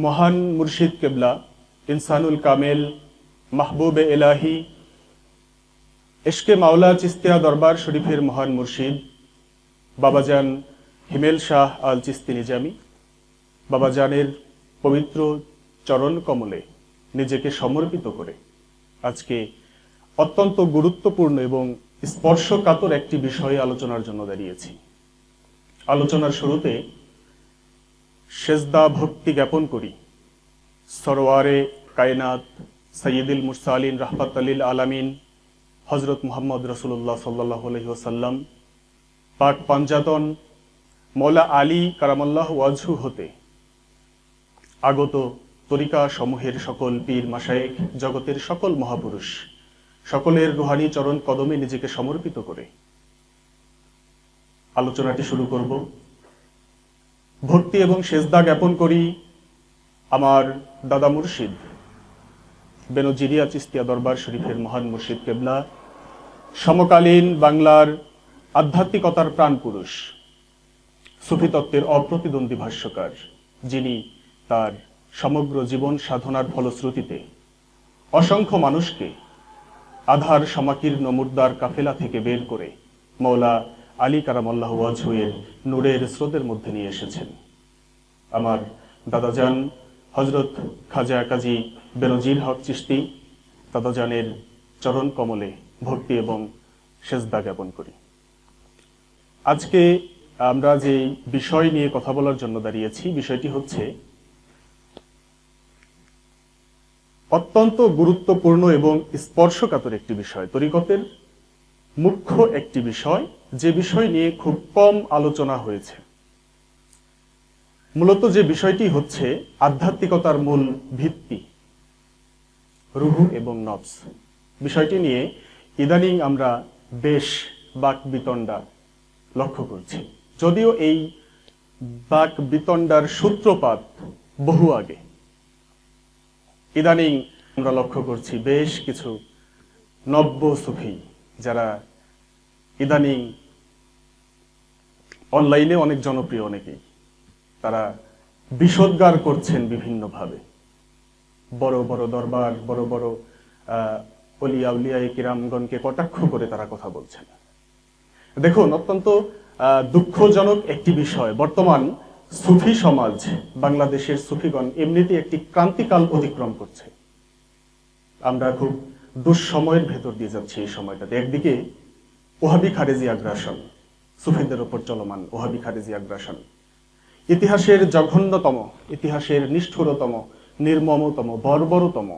মহান মুর্শিদ কেবলা ইনসানুল কামেল মাহবুবে এলাহি ইশকে মাওলা চিস্তিয়া দরবার শরীফের মহান মুর্শিদ বাবাজান হিমেল শাহ আল চিস্তি নিজামি বাবাজানের পবিত্র চরণ কমলে নিজেকে সমর্পিত করে আজকে অত্যন্ত গুরুত্বপূর্ণ এবং স্পর্শকাতর একটি বিষয়ে আলোচনার জন্য দাঁড়িয়েছি। আলোচনার শুরুতে সেজদা ভক্তি জ্ঞাপন করি সরওয়ারে কায়নাত সৈয়দুল মুরসালিন রাহমাতুল আলামিন হযরত মুহাম্মদ রাসূলুল্লাহ সাল্লাল্লাহু আলাইহি ওয়াসাল্লাম পাক পাঞ্জাতন মৌলা আলী কারামাল্লাহু ওয়াজহু হতে আগত তরিকা সমূহের সকল পীর মাশায়েখ জগতের সকল মহাপুরুষ সকলের রুহানি চরণ কদমে নিজেকে সমর্পিত করে আলোচনাটি শুরু করব। ভক্তি এবং সেজদা জ্ঞাপন করি আমার দাদা মুর্শিদ বেনজিরিয়া চিস্তিয়া দরবার শরীফের মহান মুর্শিদ কেবলা সমকালীন বাংলার আধ্যাত্মিকতার প্রাণ পুরুষ সুফি তত্ত্বের অপ্রতিদ্বন্দ্বী ভাষ্যকার, যিনি তার সমগ্র জীবন সাধনার ফলশ্রুতিতে অসংখ্য মানুষকে আধার সমাকীর্ণ মুর্দার কাফেলা থেকে বের করে মৌলা আলী কারামাল্লাহু ওয়াজহু এর নূরের স্রোতের মধ্যে নিয়ে এসেছেন। আমার দাদাজান হযরত খাজা কাজী বেনজির হক চিশতি দাদাজানের চরণ কমলে ভক্তি এবং সেজদা জ্ঞাপন করি। আজকে আমরা যে বিষয় নিয়ে কথা বলার জন্য দাঁড়িয়েছি, বিষয়টি হচ্ছে অত্যন্ত গুরুত্বপূর্ণ এবং স্পর্শকাতর একটি বিষয়, তরিকতের মুখ্য একটি বিষয়, যে বিষয় নিয়ে খুব কম আলোচনা হয়েছে। মূলত যে বিষয়টি হচ্ছে আধ্যাত্মিকতার মূল ভিত্তি রুহু এবং নফস। বিষয়টি নিয়ে ইদানিং আমরা বেশ বাক বিতণ্ডা লক্ষ্য করছি, যদিও এই বাক বিতণ্ডার সূত্রপাত বহু আগে। ইদানিং আমরা লক্ষ্য করছি বেশ কিছু নব্য সুফি যারা ইদানিং অনলাইনে অনেক জনপ্রিয়, অনেকেই তারা বিষোদ্গার করছেন বিভিন্নভাবে। বড় বড় দরবার, বড় বড় অলিয়া উলিয়ায়ে কিরামগণকে কটাক্ষ করে তারা কথা বলছেন। দেখুন, অত্যন্ত দুঃখজনক একটি বিষয়, বর্তমান সুফি সমাজ, বাংলাদেশের সুফিগণ এমনিতেই একটি ক্রান্তিকাল অতিক্রম করছে। আমরা খুব দুঃসময়ের ভেতর দিয়ে যাচ্ছি এই সময়টাতে। একদিকে ওহাবি খারেজি আগ্রাসন, সুফিদের উপর চলমান ওহাবি খারেজি আগ্রাসন, ইতিহাসের জঘন্যতম, ইতিহাসের নিষ্ঠুরতম, নির্মমতম, বর্বরতম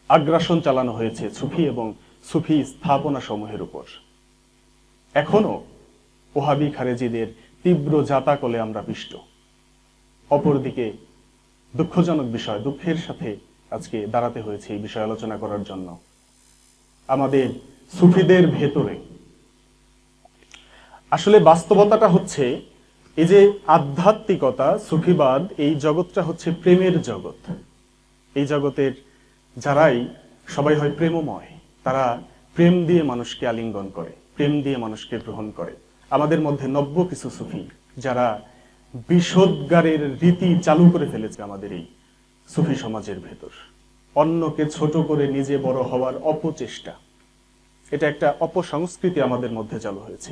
আগ্রাসন চালানো হয়েছে সুফি এবং সুফি স্থাপনা সমূহের উপর। এখনো ওহাবি খারেজিদের তীব্র জাতাকলে আমরা পিষ্ট। অপরদিকে দুঃখজনক বিষয়, দুঃখের সাথে আজকে দাঁড়াতে হয়েছে এই বিষয়ে আলোচনা করার জন্য। আমাদের সুফিদের ভেতরে আসলে বাস্তবতাটা হচ্ছে এই যে আধ্যাত্মিকতা, সুফিবাদ, এই জগৎটা হচ্ছে প্রেমের জগৎ। এই জগতের যারাই সবাই হয় প্রেমময়, তারা প্রেম দিয়ে মানুষকে আলিঙ্গন করে, প্রেম দিয়ে মানুষকে গ্রহণ করে। আমাদের মধ্যে নব্য কিছু সুফি যারা বিষোদ্গারের রীতি চালু করে ফেলেছে আমাদের এই সুফি সমাজের ভেতর। অন্যকে ছোট করে নিজে বড় হওয়ার অপচেষ্টা, এটা একটা অপসংস্কৃতি আমাদের মধ্যে চালু হয়েছে।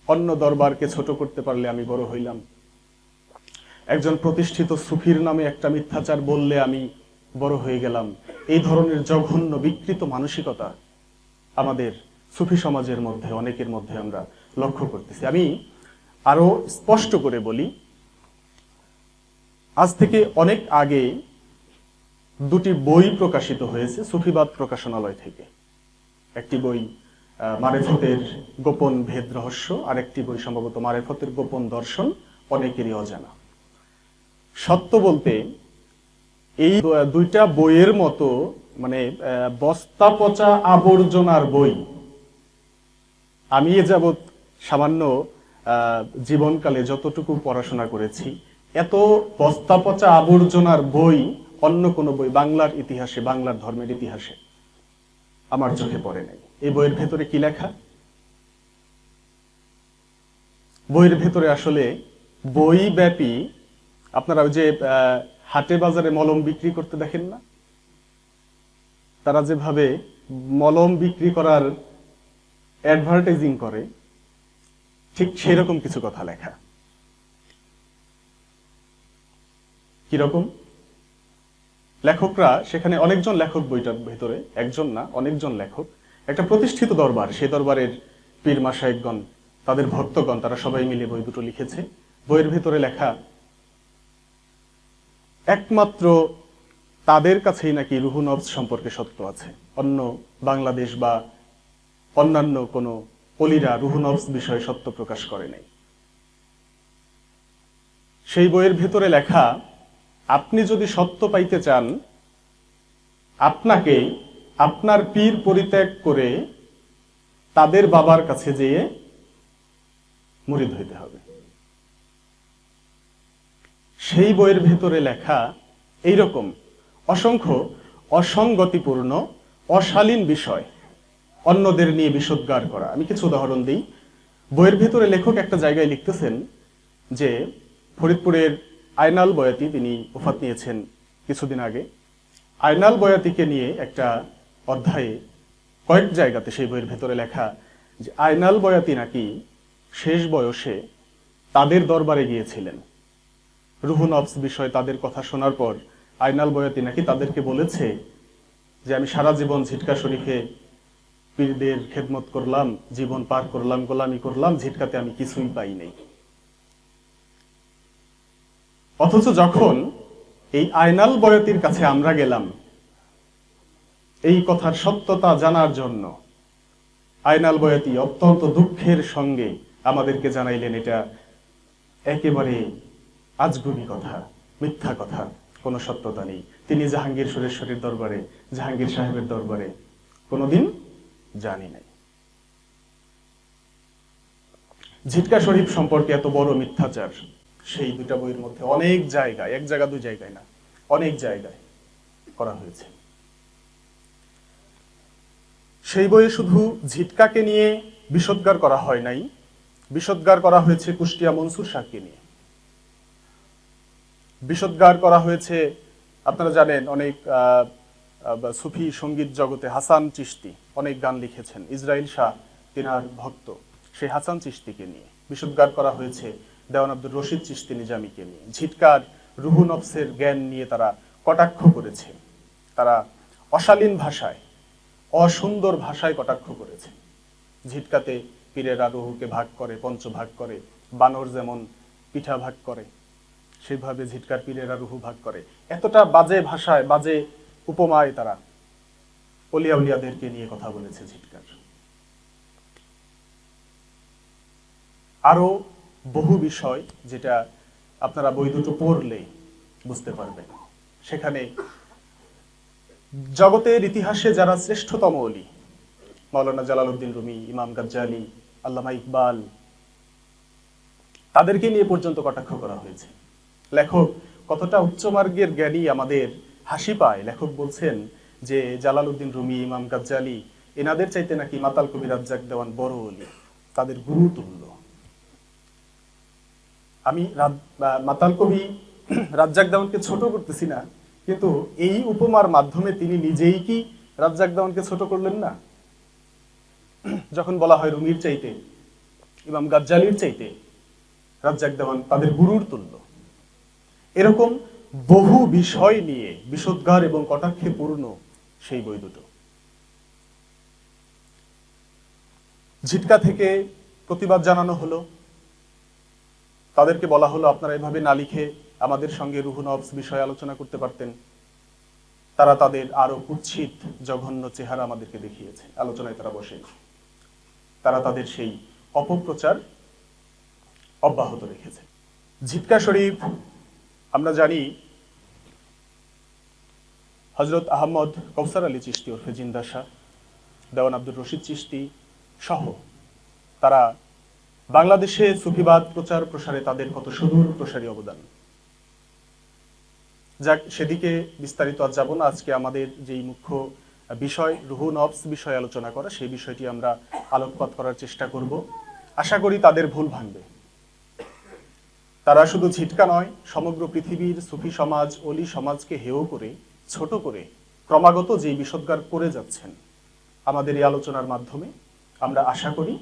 অন্য দরবারকে ছোট করতে পারলে আমি বড় হইলাম, একজন প্রতিষ্ঠিত সুফির নামে একটা মিথ্যাচার বললে আমি বড় হয়ে গেলাম। এই ধরনের জঘন্য বিকৃত মানসিকতা আমাদের সুফি সমাজের মধ্যে অনেকের মধ্যে আমরা লক্ষ্য করতেছি। আমি আরো স্পষ্ট করে বলি, আজ থেকে অনেক আগে দুটি বই প্রকাশিত হয়েছে সুফিবাদ প্রকাশনালয় থেকে। একটি বই মারেফতের গোপন ভেদ রহস্য, আর একটি বই সম্ভবত মারেফতের গোপন দর্শন, অনেকেরই অজানা। সত্য বলতে এই দুইটা বইয়ের মতো মানে বস্তা পচা আবর্জনার বই আমি এ যাবৎ সামান্য জীবনকালে যতটুকু পড়াশোনা করেছি, এত বস্তা পচা আবর্জনার বই অন্য কোনো বই বাংলার ইতিহাসে, বাংলার ধর্মের ইতিহাসে আমার চোখে পড়ে নাই। এই বইয়ের ভেতরে কি লেখা? বইয়ের ভেতরে আসলে বই ব্যাপী আপনারা ওই যে হাটে বাজারে মলম বিক্রি করতে দেখেন না, তারা যেভাবে মলম বিক্রি করার অ্যাডভার্টাইজিং করে, ঠিক সেরকম কিছু কথা লেখা। কিরকম? লেখকরা সেখানে, অনেকজন লেখক বইটার ভেতরে, একজন না অনেকজন লেখক, একটা প্রতিষ্ঠিত দরবার, সেই দরবারের পীর মাশায়েখগণ, তাদের ভক্তগণ, তারা সবাই মিলে বই দুটো লিখেছে। বইয়ের ভেতরে লেখা একমাত্র তাদের কাছেই নাকি রুহু নফস সম্পর্কে সত্য আছে, অন্য বাংলাদেশ বা অন্যান্য কোনো অলিরা রুহু নফস বিষয়ে সত্য প্রকাশ করে নাই। সেই বইয়ের ভেতরে লেখা, আপনি যদি সত্য পাইতে চান, আপনাকে আপনার পীর পরিত্যাগ করে তাদের বাবার কাছে যেয়ে মুরিদ হইতে হবে। সেই বইয়ের ভেতরে লেখা এইরকম অসংখ্য অসঙ্গতিপূর্ণ অশালীন বিষয় অন্যদের নিয়ে বিষোদ্গার করা। আমি কিছু উদাহরণ দিই। বইয়ের ভেতরে লেখক একটা জায়গায় লিখতেছেন যে ফরিদপুরের আয়নাল বয়াতি, তিনি ওফাত নিয়েছেন কিছুদিন আগে। আয়নাল বয়াতিকে নিয়ে একটা অধ্যায়ে কয়েক জায়গাতে সেই বইয়ের ভেতরে লেখা যে আয়নাল বয়াতি নাকি শেষ বয়সে তাদের দরবারে গিয়েছিলেন। রুহু নফস বিষয় তাদের কথা শোনার পর আয়নাল বয়াতি নাকি তাদেরকে বলেছে যে আমি সারা জীবন ঝিটকা শরীফে পীরদের খেদমত করলাম, জীবন পার করলাম, গোলামি করলাম, ঝিটকাতে আমি কিছুই পাই নাই। অথচ যখন এই আয়নাল বয়াতির কাছে আমরা গেলাম এই কথার সত্যতা জানার জন্য, আয়নাল বয়াতি অত্যন্ত দুঃখের সঙ্গে আমাদেরকে জানাইলেন এটা একেবারে আজগুবি কথা, মিথ্যা কথা, কোনো সত্যতা নেই। তিনি জাহাঙ্গীর সুরেশ্বরীর দরবারে, জাহাঙ্গীর সাহেবের দরবারে কোনোদিন জানি নাই। ঝিটকা শরীফ সম্পর্কে এত বড় মিথ্যাচার সেই দুটা বইয়ের মধ্যে অনেক জায়গায়, এক জায়গা দুই জায়গায় না, অনেক জায়গায় করা হয়েছে। সেই বইয়ে শুধু ঝিটকাকে নিয়ে বিষোদ্গার করা হয় নাই, বিষোদ্গার করা হয়েছে কুষ্টিয়া মনসুর শাহকে নিয়ে, বিষোদ্গার করা হয়েছে, আপনারা জানেন অনেক সুফি সঙ্গীত জগতে হাসান চিশতি অনেক গান লিখেছেন, ইসরাইল শাহ তিনার ভক্ত, সেই হাসান চিশতিকে নিয়ে বিষোদ্গার করা হয়েছে, দেওয়ান আব্দুর রশিদ চিশতি নিজামীকে নিয়ে। ঝিটকার রুহু নফসের জ্ঞান নিয়ে তারা কটাক্ষ করেছে, তারা অশালীন ভাষায়, অসুন্দর ভাষায় কটাক্ষ করেছে। ঝিটকাতে পীরেরা রুহুকে ভাগ করে, পঞ্চভাগ করে, বানর যেমন পিঠা ভাগ করে সেইভাবে ঝিটকার পীরেরা রুহু ভাগ করে। এতটা বাজে ভাষায়, বাজে উপমায় তারা অলিয়া উলিয়াদেরকে নিয়ে কথা বলেছে ঝিটকার। আরো বহু বিষয় যেটা আপনারা বই দুটো পড়লে বুঝতে পারবেন। সেখানে জগতের ইতিহাসে যারা শ্রেষ্ঠতম অলি, মাওলানা জালালউদ্দিন রুমি, ইমাম গাজ্জালি, আল্লামা ইকবাল, তাদেরকে নিয়ে পর্যন্ত কটাক্ষ করা হয়েছে। লেখক কতটা উচ্চমার্গের জ্ঞানী, আমাদের হাসি পায়। লেখক বলছেন যে জালালউদ্দিন রুমি, ইমাম গাজ্জালি, এনাদের চাইতে নাকি মাতাল কবি রাজ্জাক দেওয়ান বড় অলি, তাদের গুরু তুল্য। আমি মাতাল কবি রাজ্জাক দেওয়ানকে ছোট করতেছি না, কিন্তু এই উপমার মাধ্যমে তিনি নিজেই কি রাজ্জাক দেওয়ানকে ছোট করলেন না? যখন বলা হয় রুমির চাইতে, ইমাম গাজ্জালির চাইতে রাজ্জাক দেওয়ান তাদের গুরুর তুল্য। এরকম বহু বিষয় নিয়ে বিষোদ্গার এবং কটাক্ষে পূর্ণ সেই বই দুটো। ঝিটকা থেকে প্রতিবাদ জানানো হলো, তাদেরকে বলা হলো আপনারা এভাবে না লিখে আমাদের সঙ্গে রুহু নফস বিষয়ে আলোচনা করতে পারতেন। তারা তাদের আরো কুৎসিত জঘন্য চেহারা আমাদেরকে দেখিয়েছে, আলোচনায় তারা বসে, তারা তাদের সেই অপপ্রচার অব্যাহত রেখেছে। ঝিটকা শরীফ আমরা জানি হযরত আহমদ কৌসার আলী চিশতি ওরফে জিন্দা শাহ, দেওয়ান আব্দুর রশিদ চিশতি সহ তারা বাংলাদেশে সুফিবাদ প্রচার প্রসারে তাদের কত সুদূর প্রসারী অবদান। যাক, সেদিকে বিস্তারিত আজ যাব না। আজকে আমাদের যেই মুখ্য বিষয় রুহু নফস বিষয়ে আলোচনা করা, সেই বিষয়টি আমরা আলোকপাত করার চেষ্টা করব। আশা করি তাদের ভুল ভাঙবে। তারা শুধু ঝিটকা নয়, সমগ্র পৃথিবীর সুফি সমাজ, অলি সমাজকে হেয় করে, ছোট করে ক্রমাগত যে বিষোদ্গার করে যাচ্ছেন, আমাদের এই আলোচনার মাধ্যমে আমরা আশা করি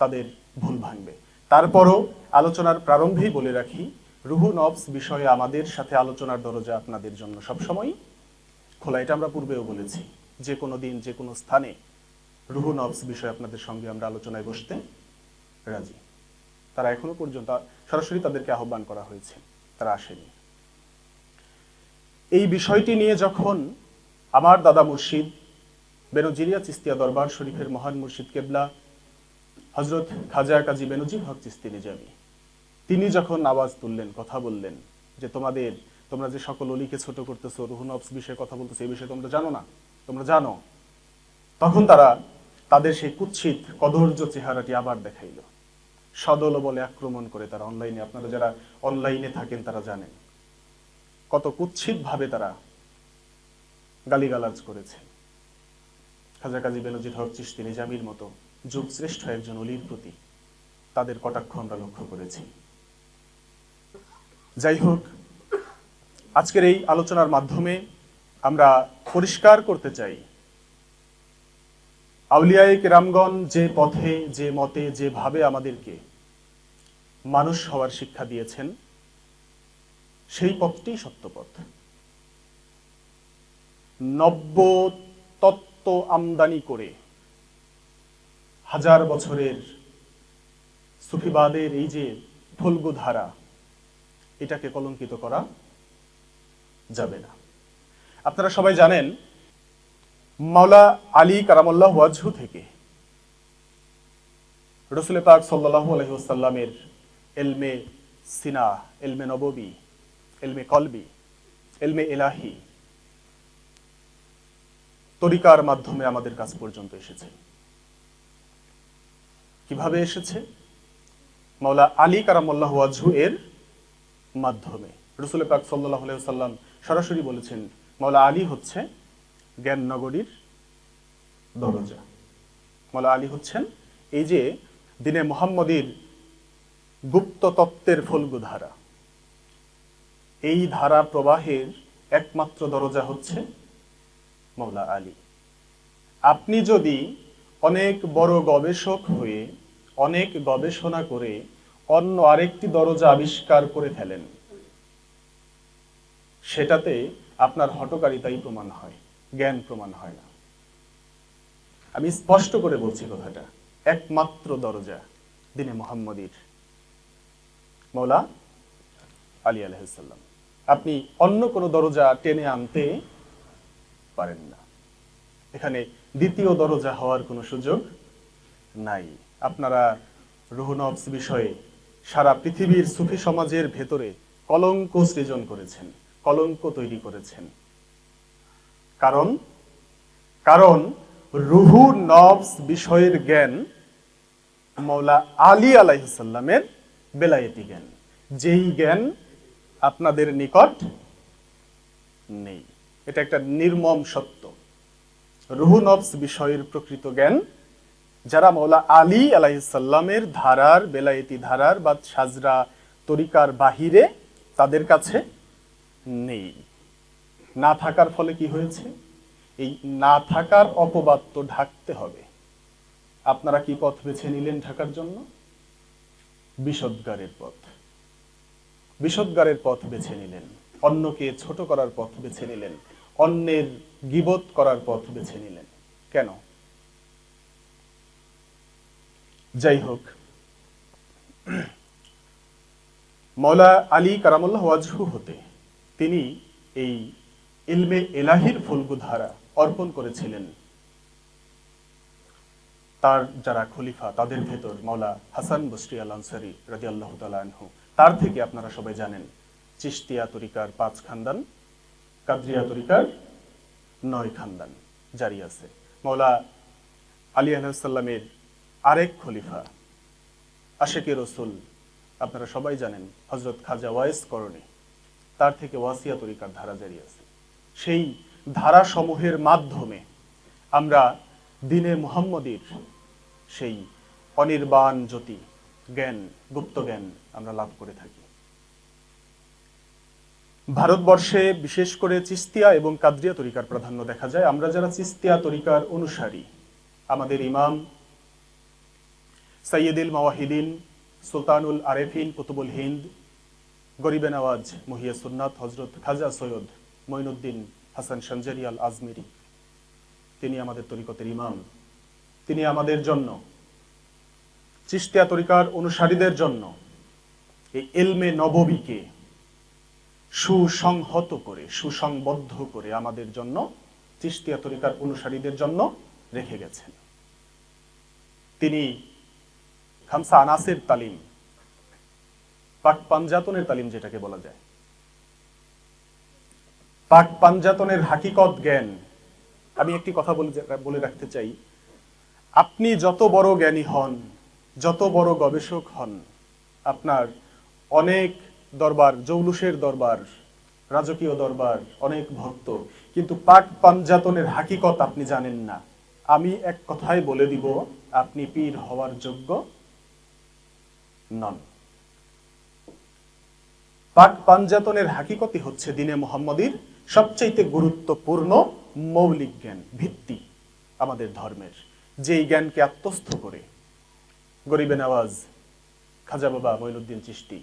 তাদের ভুল ভাঙবে। তারপরও আলোচনার প্রারম্ভেই বলে রাখি, রুহু নফস বিষয়ে আমাদের সাথে আলোচনার দরজা আপনাদের জন্য সবসময় খোলা। এটা আমরা পূর্বেও বলেছি, যে কোনো দিন যে কোনো স্থানে রুহু নফস বিষয়ে আপনাদের সঙ্গে আমরা আলোচনায় বসতে রাজি। তারা এখনো পর্যন্ত সরাসরি তাদেরকে আহ্বান করা হয়েছে, তারা আসেনি। এই বিষয়টি নিয়ে যখন আমার দাদা মুর্শিদ বেনজিরিয়া চিস্তিয়া দরবার শরীফের মহান মুর্শিদ কেবলা হযরত খাজা কাজী বেনজির হক চিস্তি নিজামী তিনি যখন আওয়াজ তুললেন, কথা বললেন যে তোমরা যে সকল অলিকে ছোট করতেছো, রুহু নফস বিষয়ে কথা বলতেছো, এই বিষয়ে তোমরা জানো না, তোমরা জানো, তখন তারা তাদের সেই কুৎসিত কদর্য চেহারাটি আবার দেখাইল। সদল বলে আক্রমণ করে তারা অনলাইনে, আপনারা যারা অনলাইনে থাকেন তারা জানেন কত কুৎসিত ভাবে তারা গালিগালাজ করেছে খাজা কাজী বেনজির হক চিশতি নিজামীর মতো যুগ শ্রেষ্ঠ একজন অলির প্রতি। তাদের কটাক্ষ আমরা লক্ষ্য করেছি। যাই হোক, আজকের এই আলোচনার মাধ্যমে আমরা পরিষ্কার করতে চাই, আউলিয়ায়ে কেরামগণ যে পথে, যে মতে, যেভাবে আমাদেরকে মানুষ হওয়ার শিক্ষা দিয়েছেন, সেই পথটি সত্যপথ। নব্য তত্ত্ব আমদানি করে হাজার বছরের সুফিবাদের এই যে ফল্গু ধারা, এটাকে কলঙ্কিত করা যাবে না। আপনারা সবাই জানেন, মাওলা আলী কারামাল্লাহ ওয়াজহু থেকে রাসূল পাক সাল্লাল্লাহু আলাইহি ওয়াসাল্লামের ইলমে সিনা, ইলমে নববী, ইলমে কলবি, ইলমে ইলাহি তরিকার মাধ্যমে আমাদের কাছ পর্যন্ত এসেছে। কিভাবে এসেছে? মাওলা আলী কারামাল্লাহু ওয়াজহু এর মাধ্যমে। রাসূল পাক সাল্লাল্লাহু আলাইহি ওয়াসাল্লাম সরাসরি বলেছেন, মাওলা আলী হচ্ছে জ্ঞান নগরীর দরজা। মাওলা আলী হচ্ছেন এই যে দিনে মুহাম্মদীর গুপ্ত তত্ত্বের ফল্গু ধারা, এই ধারা প্রবাহের একমাত্র দরজা হচ্ছে মাওলা আলী। আপনি যদি অনেক বড় গবেষক হয়ে, অনেক গবেষণা করে অন্য আরেকটি দরজা আবিষ্কার করে ফেলেন, সেটাতে আপনার হঠকারিতাই প্রমাণ হয়, জ্ঞান প্রমাণ হয় না। আমি স্পষ্ট করে বলছি কথাটা, একমাত্র দরজা দিনে মুহাম্মদীর মাওলা আলী আলাইহিস সালাম। আপনি অন্য কোনো দরজা টেনে আনতে পারেন না। এখানে দ্বিতীয় দরজা হওয়ার কোনো সুযোগ নাই। আপনারা রুহু নফস বিষয়ে সারা পৃথিবীর সুফি সমাজের ভেতরে কলঙ্ক সৃজন করেছেন, কলঙ্ক তৈরি করেছেন। কারণ রুহু নফস বিষয়ের জ্ঞান মাওলা আলী আলাইহিস সালামের বেলায়েতি জ্ঞান, যেই জ্ঞান আপনাদের নিকট নেই। এটা একটা নির্মম সত্য। রুহু নফস বিষয়ের প্রকৃত জ্ঞান যারা মাওলা আলী আলাইহিস সালামের ধারার, বেলায়েতি ধারার বা সাজরা তরিকার বাহিরে, তাদের কাছে নেই। না থাকার ফলে কি হয়েছে? এই না থাকার অপবাদ তো ঢাকতে হবে। আপনারা কি পথ বেছে নিলেন ঢাকার জন্য? বিষোদ্গারের পথ। বিষোদ্গারের পথ বেছে নিলেন, অন্যকে ছোট করার পথ বেছে নিলেন, অন্যের গীবত করার পথ বেছে নিলেন। কেন? যাই হোক, মাওলা আলী কারামাল্লাহু ওয়াজহু হতে তিনি এই ইলমে ইলাহির ফল্গু ধারা অর্পণ করেছিলেন তার যারা খলিফা, তাদের ভেতর মাওলা হাসান বসরি আল আনসারী রাদিয়াল্লাহু তাআলা আনহু। তার থেকে আপনারা সবাই জানেন চিশতিয়া তরিকার 5 খানদান, কাদরিয়া তরিকার 9 খানদান জারি আছে। মাওলা আলী আলাইহিস সালামের আরেক খলিফা আশেকে রসুল, আপনারা সবাই জানেন হযরত খাজা ওয়াইস করণী, তার থেকে ওয়াসিয়া তরিকার ধারা জারি আছে। সেই ধারা সমূহের মাধ্যমে আমরা দিনে মুহাম্মদীর সেই অনির্বাণ জ্যোতি জ্ঞান, গুপ্ত জ্ঞান আমরা লাভ করে থাকি। ভারতবর্ষে বিশেষ করে চিস্তিয়া এবং কাদরিয়া তরিকার প্রাধান্য দেখা যায়। আমরা যারা চিস্তিয়া তরিকার অনুসারী, আমাদের ইমাম সৈয়দুল মাওয়াহিদিন, সুলতানুল আরেফিন, কুতুবুল হিন্দ, গরিবে নওয়াজ, মুহিয়ে সুন্নাত হযরত খাজা সৈয়দ মঈনুদ্দিন হাসান সঞ্জারি আল আজমিরি, তিনি আমাদের তরিকতের ইমাম। তিনি আমাদের জন্য, চিস্তিয়া তরিকার অনুসারীদের জন্য এই ইলমে নববীকে সুসংহত করে, সুসংবদ্ধ করে আমাদের জন্য, চিস্তিয়া তরিকার অনুসারীদের জন্য রেখে গেছেন। তিনি খামসা আনাসের তালিম, পাক পাঞ্জাতনের তালিম যেটাকে বলা যায়, পাক পাঞ্জাতনের হাকিকত জ্ঞান। আমি একটি কথা বলে রাখতে চাই, আপনি যত বড় জ্ঞানী হন, যত বড় গবেষক হন, আপনার অনেক দরবার, জৌলুসের দরবার, রাজকীয় দরবার, অনেক ভক্ত, কিন্তু পাক পাঞ্জাতনের হাকিকত আপনি জানেন না, আমি এক কথায় বলে দিব, আপনি পীর হওয়ার যোগ্য নন। পাক পাঞ্জাতনের হাকিকতই হচ্ছে দিনে মুহাম্মদীর সবচাইতে গুরুত্বপূর্ণ মৌলিক জ্ঞান, ভিত্তি আমাদের ধর্মের, যেই জ্ঞানকে আত্মস্থ করে গরিবে নওয়াজ খাজা বাবা মঈনুদ্দিন চিশতি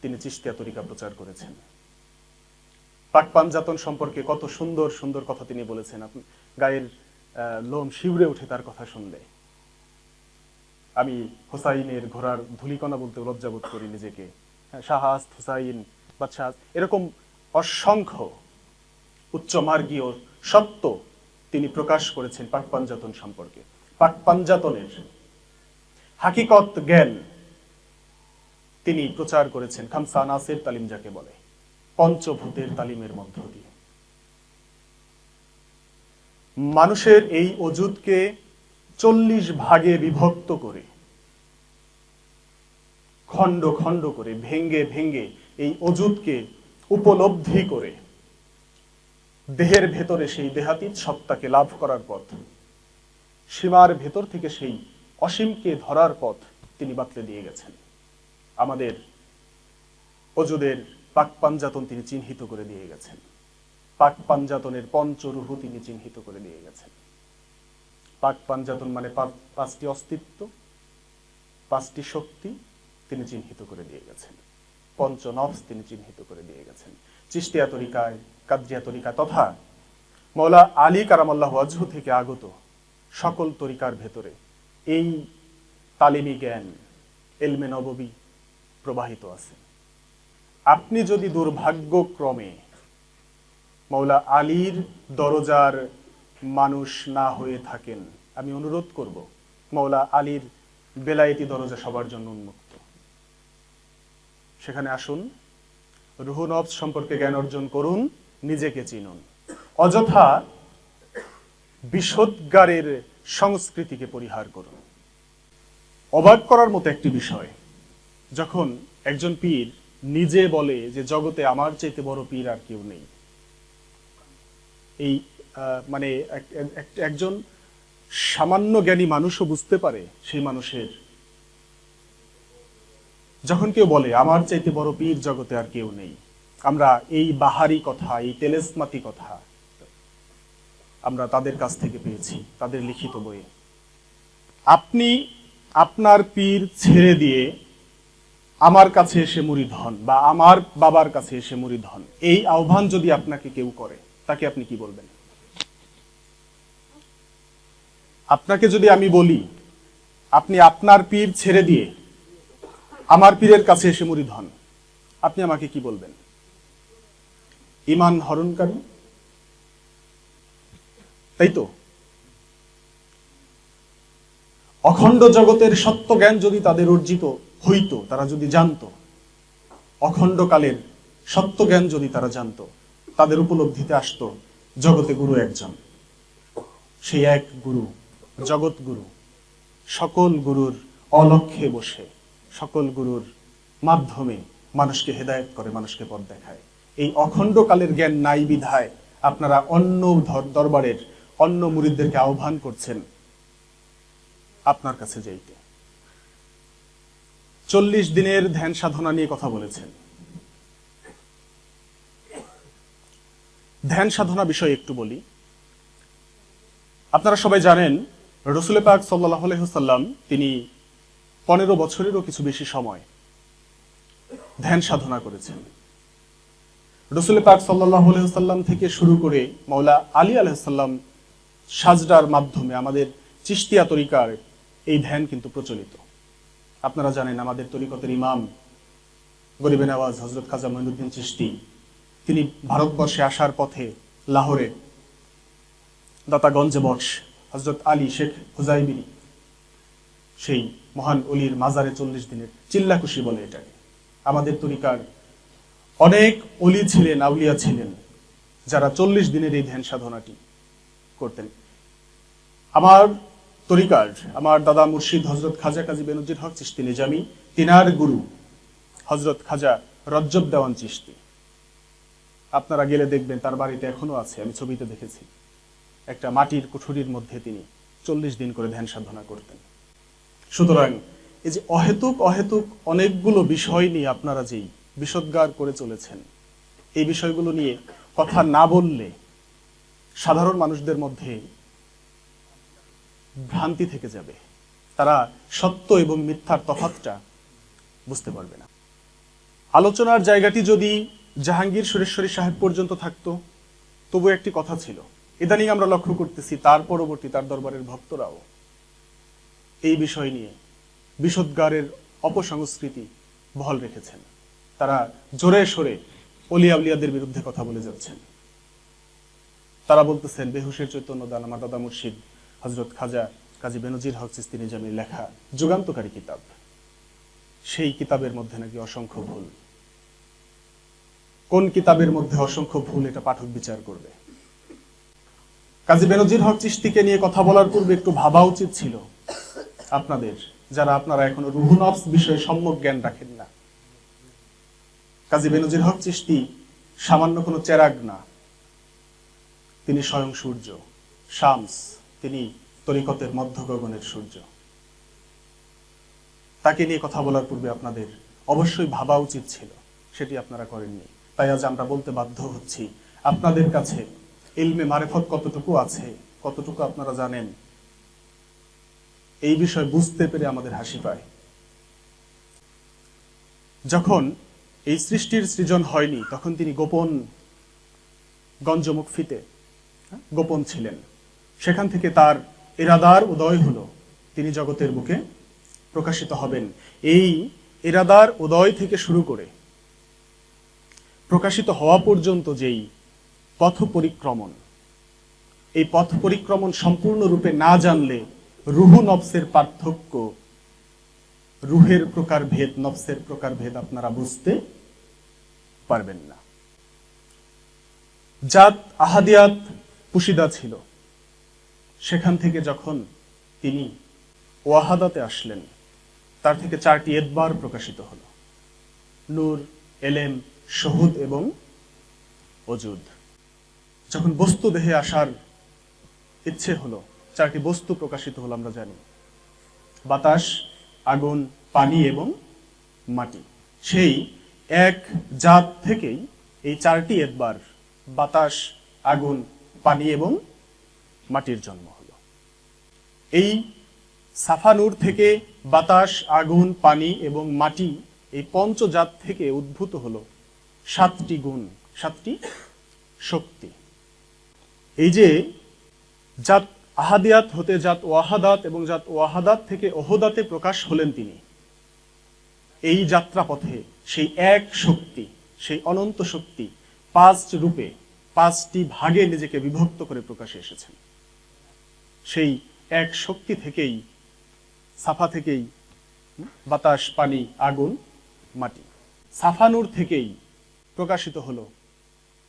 তিনি চিশতিয়া তরিকা প্রচার করেছেন। পাক পাঞ্জাতন সম্পর্কে কত সুন্দর সুন্দর কথা তিনি বলেছেন, গায়ের লোম শিউরে ওঠে তার কথা শুনলে। আমি হোসাইনের ঘোড়ার ধুলিকণা বলতে লজ্জাবোধ করি নিজেকে। শাহাস, হুসাইন, বাদশাহ, এরকম অসংখ্য উচ্চমার্গীয় সত্য তিনি প্রকাশ করেছেন পাক পাঞ্জাতন সম্পর্কে। পাক পাঞ্জাতনের হাকিকত জ্ঞান তিনি প্রচার করেছেন খামসা আনাসের তালিম যাকে বলে, পঞ্চভূতের তালিমের মধ্য দিয়ে। মানুষের এই অজুদকে 40 ভাগে বিভক্ত করে, খণ্ড খণ্ড করে, ভেঙ্গে ভেঙ্গে এই অজুদকে উপলব্ধি করে দেহের ভেতরে সেই দেহাতীত সত্তাকে লাভ করার পথ, সীমার ভেতর থেকে সেই অসীমকে ধরার পথ তিনি বাতলে দিয়ে গেছেন। আমাদের অজুদের পাক পাঞ্জাতন তিনি চিহ্নিত করে দিয়ে গেছেন। পাক পাঞ্জাতনের পঞ্চরূহ তিনি চিহ্নিত করে দিয়ে গেছেন। পাক পাঞ্জাতন মানে পাঁচটি অস্তিত্ব, পাঁচটি শক্তি তিনি চিহ্নিত করে দিয়ে গেছেন। পঞ্চনফস তিনি চিহ্নিত করে দিয়ে গেছেন। চিশতিয়া তরিকায়, কাদরিয়া তরিকা তথা মওলা আলী কারামাল্লাহু ওয়াজহু থেকে আগত সকল তরিকার ভেতরে এই তালিমি জ্ঞান, ইলমে নববী প্রবাহিত আছে। আপনি যদি দুর্ভাগ্যক্রমে মওলা আলীর দরজার মানুষ না হয়ে থাকেন, আমি অনুরোধ করব, মওলা আলীর বেলায়েতি দরজা সবার জন্য উন্মুক্ত। সেখানে আসুন, রুহ নফস সম্পর্কে জ্ঞান অর্জন করুন, নিজেকে চিনুন। অযথা বিষোদ্গারের সংস্কৃতিকে পরিহার করুন। অবাক করার মতো একটি বিষয়, যখন একজন পীর নিজে বলে যে জগতে আমার চাইতে বড় পীর আর কেউ নেই, এই মানে একজন সামান্য জ্ঞানী মানুষও বুঝতে পারে সেই মানুষের, যখন কেউ বলে আমার চাইতে বড় পীর জগতে আর কেউ নেই, আমরা এই বাহারি কথা, এই তেলেসমাতি কথা আমরা তাদের কাছ থেকে পেয়েছি, তাদের লিখিত বইয়ে। আপনি আপনার পীর ছেড়ে দিয়ে আমার কাছে এসে মুরিদ হন, বা আমার বাবার কাছে এসে মুরিদ হন, এই আহ্বান যদি আপনাকে কেউ করে, তাকে আপনি কি বলবেন? আপনাকে যদি আমি বলি আপনি আপনার পীর ছেড়ে দিয়ে আমার পীরের কাছে এসে মুরিদ হন, আপনি আমাকে কি বলবেন? ঈমান হরণকারী, তাই তো? অখণ্ড জগতের সত্য জ্ঞান যদি তাদের অর্জিত হইতো, তারা যদি জানতো, অখণ্ড কালের সত্য জ্ঞান যদি তারা জানতো, তাদের উপলব্ধিতে আসতো জগতে গুরু একজন, সেই এক গুরু, জগৎ গুরু, সকল গুরুর অলক্ষ্যে বসে, সকল গুরুর মাধ্যমে মানুষকে হেদায়েত করে, মানুষকে পথ দেখায়। এই অখণ্ড কালের জ্ঞান নাই বিধায় আপনারা অন্য দরবারের অন্য মুরিদদেরকে আহ্বান করছেন আপনার কাছে যাইতে। 40 দিনের ধ্যান সাধনা নিয়ে কথা বলেছেন। ধ্যান সাধনা বিষয়ে একটু বলি। আপনারা সবাই জানেন রাসূল পাক সাল্লাল্লাহু আলাইহি ওয়াসাল্লাম তিনি 15 বছরেরও কিছু বেশি সময় ধ্যান সাধনা করেছেন। রাসূল পাক সাল্লাল্লাহু আলাইহি ওয়াসাল্লাম থেকে শুরু করে মাওলা আলী আলাইহিস সালাম সাজদার মাধ্যমে আমাদের চিশতিয়া তরিকার এই ধ্যান কিন্তু প্রচলিত। আপনারা জানেন আমাদের তরিকতের ইমাম গরিবে নওয়াজ হযরত খাজা মঈনুদ্দিন চিশতি তিনি ভারতবর্ষে আসার পথে লাহোরে দাতাগঞ্জে বক্স হযরত আলী শেখ হুজাইবি সেই মহান অলির মাজারে 40 দিনের চিল্লাকুশি বলে এটাকে। আমাদের তরিকার অনেক অলি ছিলেন, আউলিয়া ছিলেন যারা 40 দিনের এই ধ্যান সাধনাটি করতেন। আমার তরিকার আমার দাদা মুর্শিদ হযরত খাজা কাজী বেনজির হক চিশতি নিজামী, তিনার গুরু হযরত খাজা রজ্জব দেওয়ান চিশতি, আপনারা গেলে দেখবেন তার বাড়িতে এখনো আছে, আমি ছবিতে দেখেছি। একটা মাটির কুঠুরির মধ্যে তিনি 40 দিন করে ধ্যান সাধনা করতেন। সুতরাং এই যে অহেতুক অনেকগুলো বিষয় নিয়ে আপনারা যেই বিষোদ্গার করে চলেছেন, এই বিষয়গুলো নিয়ে কথা না বললে সাধারণ মানুষদের মধ্যে ভ্রান্তি থেকে যাবে, তারা সত্য এবং মিথ্যার তফাৎটা বুঝতে পারবে না। আলোচনার জায়গাটি যদি জাহাঙ্গীর সুরেশ্বরী সাহেব পর্যন্ত থাকতো তবু একটি কথা ছিল, ইদানিং আমরা লক্ষ্য করতেছি তার পরবর্তী তার দরবারের ভক্তরাও এই বিষয় নিয়ে বিষোদ্গারের অপসংস্কৃতি বহাল রেখেছেন। তারা জোরে সোরে অলিয়া উলিয়াদের বিরুদ্ধে কথা বলে যাচ্ছেন। তারা বলতেছেন বেহুশের চৈতন্য দান আমার দাদা মুর্শিদ হযরত খাজা কাজী বেনজির হক চিশতি নিজামীর লেখা যুগান্তকারী কিতাব, সেই কিতাবের মধ্যে নাকি অসংখ্য ভুল। কোন কিতাবের মধ্যে অসংখ্য ভুল এটা পাঠক বিচার করবে। কাজী বেনজির হক চিশতিকে নিয়ে কথা বলার পূর্বে একটু ভাবা উচিত ছিল আপনাদের, যারা আপনারা এখনো রুহুল নফস বিষয়ে সম্যক জ্ঞান রাখেন না। কাজী বেনজির হক চিশতি সামান্য কোনো চেরাগ না, তিনি স্বয়ং সূর্য, শামস, তিনি তরিকতের মধ্য গগনের সূর্য। তাকে নিয়ে কথা বলার পূর্বে আপনাদের অবশ্যই ভাবা উচিত ছিল, সেটি আপনারা করেননি। তাই আজ আমরা বলতে বাধ্য হচ্ছি, আপনাদের কাছে ইলমে মারিফত কতটুকু আছে, কতটুকু আপনারা জানেন, এই বিষয় বুঝতে পেরে আমাদের হাসি পায়। যখন এই সৃষ্টির সৃজন হয়নি তখন তিনি গোপন গঞ্জমুখফিতে গোপন ছিলেন। সেখান থেকে তার ইরাদার উদয় হলো, তিনি জগতের বুকে প্রকাশিত হবেন। এই ইরাদার উদয় থেকে শুরু করে প্রকাশিত হওয়া পর্যন্ত যেই পথ পরিক্রমণ, এই পথ পরিক্রমণ সম্পূর্ণরূপে না জানলে রুহু নফসের পার্থক্য, রুহের প্রকারভেদ, নফসের প্রকারভেদ আপনারা বুঝতে পারবেন না। জাত আহাদিয়াত পুশিদা ছিল, সেখান থেকে যখন তিনি ওয়াহাদাতে আসলেন তার থেকে 4টি এতবার প্রকাশিত হলো, নূর, এলেম, শহুদ এবং ওজুদ। যখন বস্তু দেহে আসার ইচ্ছে হলো 4টি বস্তু প্রকাশিত হলো, আমরা জানি বাতাস, আগুন, পানি এবং মাটি। সেই এক জাত থেকেই এই 4টি এতবার বাতাস, আগুন, পানি এবং মাটির জন্ম হলো। এই সাফা নূর থেকে বাতাস, আগুন, পানি এবং মাটি, এই পঞ্চজাত থেকে উদ্ভূত হলো 7টি গুণ, 7টি শক্তি। এই যে জাত আহাদিয়াত হতে জাত ওয়াহাদাত এবং জাত ওয়াহাদাত থেকে ওহদাতে প্রকাশ হলেন তিনি, এই যাত্রা পথে সেই এক শক্তি, সেই অনন্ত শক্তি 5 রূপে 5টি ভাগে নিজেকে বিভক্ত করে প্রকাশে এসেছেন। সেই এক শক্তি থেকেই, সাফা থেকেই বাতাস, পানি, আগুন, মাটি। সাফা নূর থেকেই প্রকাশিত হলো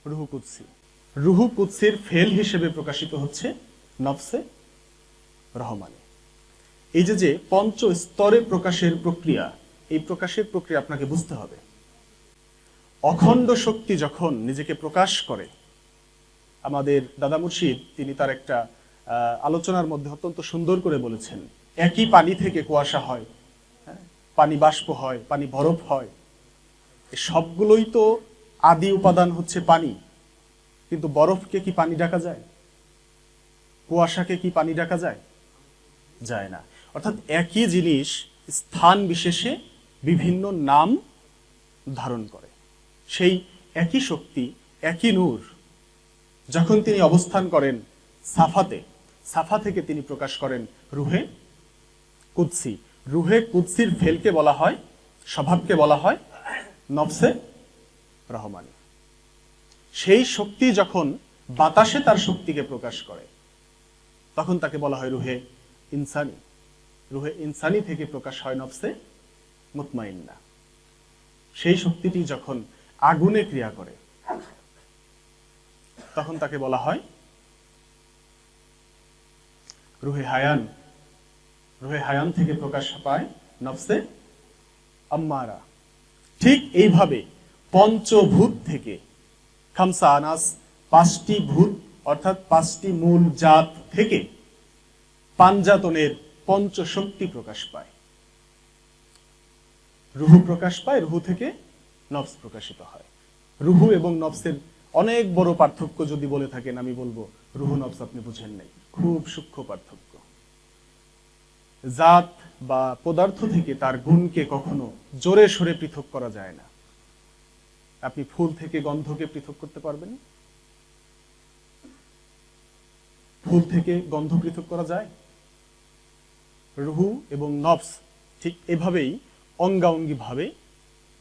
রুহু কুদসি। রুহু কুদসির ফেল হিসেবে প্রকাশিত হচ্ছে নফসে রহমানে। এই যে পঞ্চ স্তরে প্রকাশের প্রক্রিয়া, এই প্রকাশের প্রক্রিয়া আপনাকে বুঝতে হবে। অখণ্ড শক্তি যখন নিজেকে প্রকাশ করে, আমাদের দাদা মুর্শিদ তিনি তার একটা আলোচনার মধ্যে অত্যন্ত সুন্দর করে বলেছেন, একই পানি থেকে কুয়াশা হয়, পানি বাষ্প হয়, পানি বরফ হয়, সবগুলোই তো আদি উপাদান হচ্ছে পানি, কিন্তু বরফকে কি পানি ঢাকা যায়? কুয়াশাকে কি পানি ঢাকা যায়? যায় না। অর্থাৎ একই জিনিস স্থান বিশেষে বিভিন্ন নাম ধারণ করে। সেই একই শক্তি, একই নূর যখন তিনি অবস্থান করেন সাফাতে, সাফা থেকে তিনি প্রকাশ করেন রুহে কুদসি। রুহে কুদসির ফেলকে বলা হয়, স্বভাবকে বলা হয় নফসে রহমানি। সেই শক্তি যখন বাতাসে তার শক্তিকে প্রকাশ করে তখন তাকে বলা হয় রুহে ইনসানি। রুহে ইনসানি থেকে প্রকাশ হয় নফসে মুতমাইন্না। সেই শক্তিটি যখন আগুনে ক্রিয়া করে তখন তাকে বলা হয় রুহে হায়ান। রুহে হায়ান থেকে প্রকাশ পায় নফসে আম্মারা। ঠিক এইভাবে পঞ্চভূত থেকে, খামসা আনাস, 5টি ভূত অর্থাৎ 5টি মূল জাত থেকে পাঞ্জাতনের পঞ্চশক্তি প্রকাশ পায়। রুহু প্রকাশ পায়, রুহু থেকে নফস প্রকাশিত হয়। রুহু এবং নফসের অনেক বড় পার্থক্য যদি বলে থাকেন আমি বলবো রুহু নফস আপনি বুঝেন নাই, খুব সূক্ষ্ম পার্থক্য। জাত বা পদার্থ থেকে তার গুণকে কখনো জোরে সরে পৃথক করা যায় না। আপনি ফুল থেকে গন্ধকে পৃথক করতে পারবেন? ফুল থেকে গন্ধ পৃথক করা যায়? রুহু এবং নফস ঠিক এভাবেই অঙ্গাঙ্গি ভাবে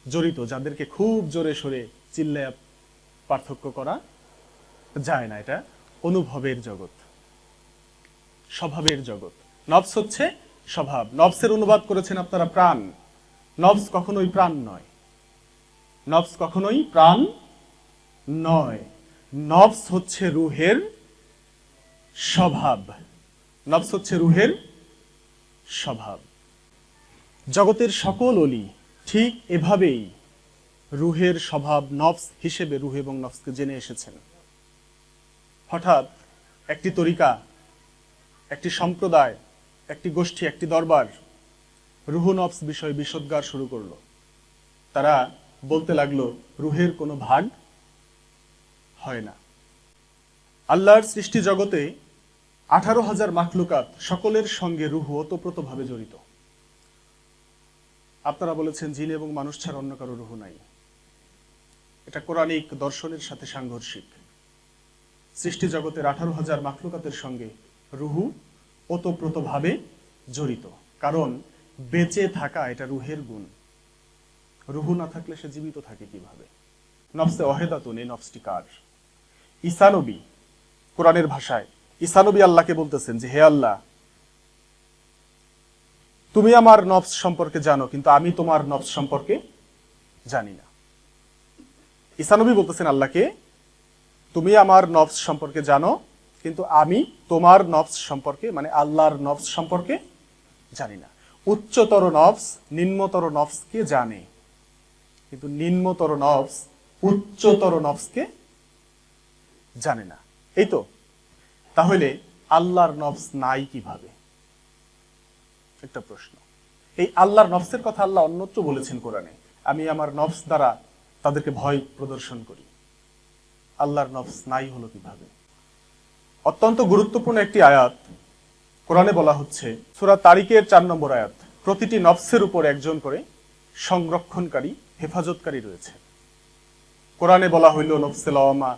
জড়িত, যাদেরকে খুব জোরে সরে চিল্লায় পার্থক্য করা যায় না। এটা অনুভবের জগৎ, স্বভাবের জগৎ। নফস হচ্ছে স্বভাব। নফসের অনুবাদ করেছেন আপনারা প্রাণ। নফস কখনোই প্রাণ নয়। নফস কখনোই প্রাণ নয়। নফস হচ্ছে রুহের স্বভাব। নফস হচ্ছে রুহের স্বভাব। জগতের সকল অলি ঠিক এভাবেই রুহের স্বভাব নফস হিসেবে রুহ এবং নফসকে জেনে এসেছেন। হঠাৎ একটি তরিকা, একটি সম্প্রদায়, একটি গোষ্ঠী, একটি দরবার রুহু নফস বিষয়ে বিষোদ্গার শুরু করলো। তারা বলতে লাগলো রুহের কোনো ভাগ হয় না। আল্লাহর সৃষ্টি জগতে 18,000 মাখলুকাত, সকলের সঙ্গে রুহু ওতপ্রোতভাবে জড়িত। আপনারা বলেছেন জিন এবং মানুষ ছাড়া অন্য কারো রুহু নাই। এটা কোরআনিক দর্শনের সাথে সাংঘর্ষিক। সৃষ্টি জগতের 18,000 মাখলুকাতের সঙ্গে রুহু ওতপ্রোতভাবে জড়িত। কারণ বেঁচে থাকা এটা রুহের গুণ। রুহু না থাকলে সে জীবিত থাকে কিভাবে? নফসে ওয়াহিদাতুন, এই নফসটি কার? ঈসা নবী, কোরআনের ভাষায় ঈসা নবী আল্লাহকে বলতেছেন যে হে আল্লাহ, তুমি আমার নফস সম্পর্কে জানো কিন্তু আমি তোমার নফস সম্পর্কে জানি না। ঈসা নবী বলতেছেন আল্লাহকে, তুমি আমার নফস সম্পর্কে জানো কিন্তু আমি তোমার নফস সম্পর্কে, মানে আল্লাহর নফস সম্পর্কে জানি না। উচ্চতর নফস নিম্নতর নফসকে জানে, কিন্তু নিম্নতর নফস উচ্চতর নফসকে জানে না। এই তো, তাহলে আল্লাহর নফস নাই কিভাবে? একটা প্রশ্ন। এই আল্লাহর নফসের কথা আল্লাহ অন্যত্র বলেছেন কোরআনে, আমি আমার নফস দ্বারা তাদেরকে ভয় প্রদর্শন করি। আল্লাহর নফস নাই হলো কিভাবে? অত্যন্ত গুরুত্বপূর্ণ একটি আয়াত কোরআনে বলা হচ্ছে, সূরা তারিকের 4 নম্বর আয়াত, প্রতিটি নফসের উপর একজন করে সংরক্ষণকারী, হেফাজতকারী রয়েছে। কোরআনে বলা হইল নফসে লাওয়ামা,